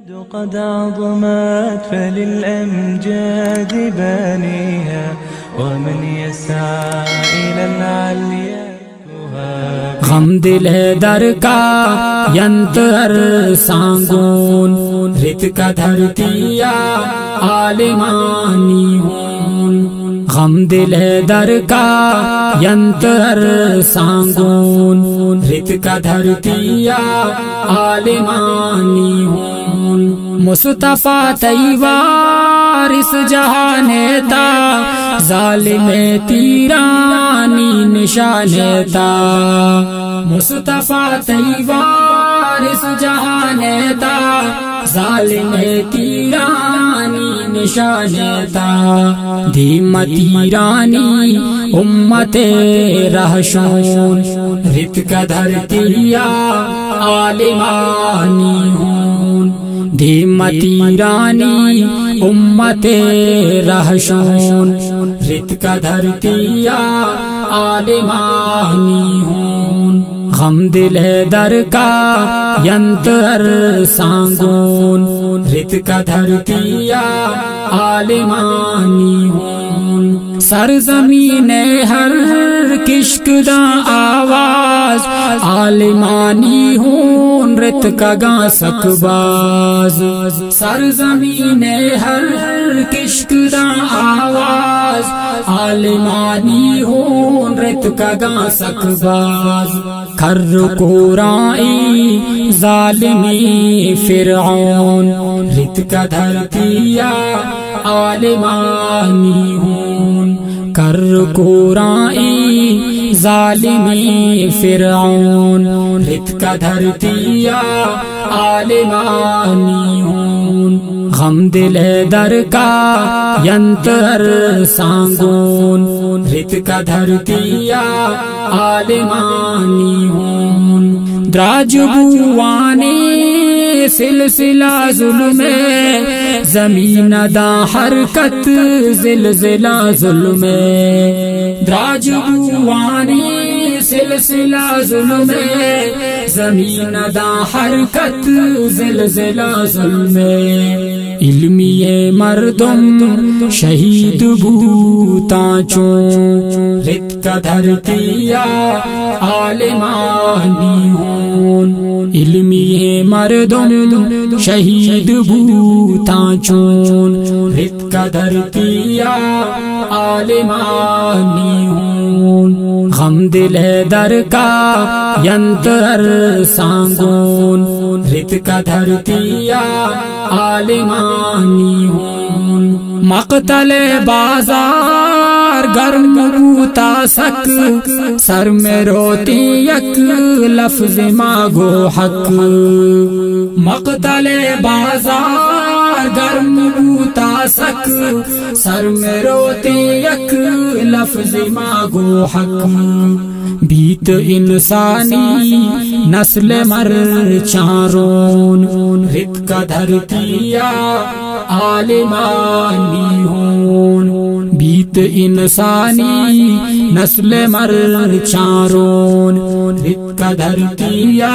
قد عظمت فللأمجاد بانيها ومن يسعى إلى العليا غم دل ہے در کا ینتر سانگون رت کا دھرتیا عالمانی ہون غم دل ہے در کا ینتر سانگون رت کا دھرتیا عالمانی ہون مصطفیٰ تیوار اس جہان تا ظالم تیرانی نشان تا مصطفیٰ تیوار اس جہان تا ظالم تیرانی نشان تا دھیمت تیرانی امت رہشون رت کا دھرتیا عالمانی ہون دھیمت تیرانی امت رہشون رت کا دھرتیا عالمانی ہون غم دل ہے در کا ینتر سانگون رت کا دھرتیا عالمانی ہون سرزمین ہر کشک دا آواز عالمانی ہون رت کا گا سکباز سرزمین ہر کشک دا آواز عالمانی ہون رت کا گا سکباز کر کورائی ظالمی فرعون رت کا دھرتیا عالمانی ہون کر کورائی ظالمی فرعون رت کا دھرتیا عالمانی ہون غم دل ہے در کا ینتر سانگون رت کا دھرتیا عالمانی ہون دراج بوانی سلسلہ ظلم زمین دا حرکت زلزلہ ظلم دراج بوانی سلسلہ ظلم زمین دا حرکت زلزلہ ظلم علمی مردم شہید بھوتا چون رت کا دھرتیا عالمانی ہون علمی مردم شہید بھوتا چون رت کا دھرتیا عالمانی ہون غم دل ہے در کا ینتر سانگون رت کا دھرتیا عالمانی ہون مقتل بازار گرم بوتا سک سر میں روتی یک لفظ ماگو حق مقتل بازار گرم بوتا سک سر میں روتی یک لفظ ماگو حق بیت انسانی نسل مر چارون رت کا دھرتیا عالمانی ہون بیت انسانی نسل مر چارون رت کا دھرتیا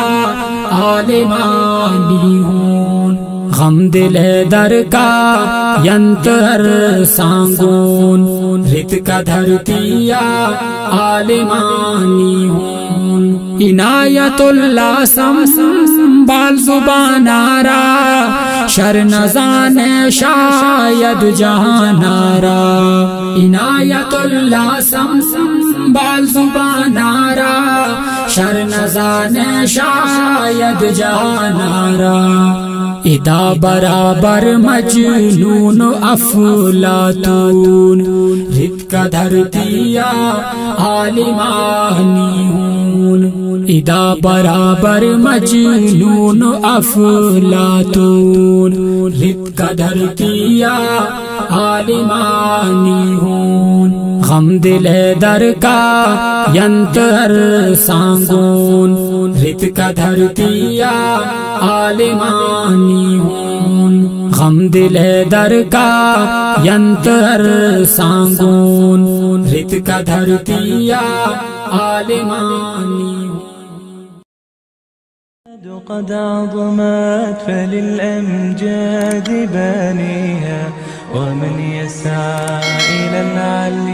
عالمانی ہون غم دل ہے در کا ینتر سانگون رت کا دھرتیا عالمانی ہون عنایت اللہ سنبھال زبان آرا شر نزان شاید جہان آرا عنایت اللہ سنبھال زبان آرا شر نزان شاید جہان آرا ادا برابر مجنون افلاطون رت کا دھرتیا عالمانی ہون ادا برابر مجنون افلاطون رت کا دھرتیا عالمانی ہون غم دل ہے در کا ینتر سانگون رت کا دھرتیا عالمانی ہون غم دل ہے در کا ینتر سانگون رت کا دھرتیا عالمانی قد عظمت فللأمجاد بانيها ومن يسعى إلى العلي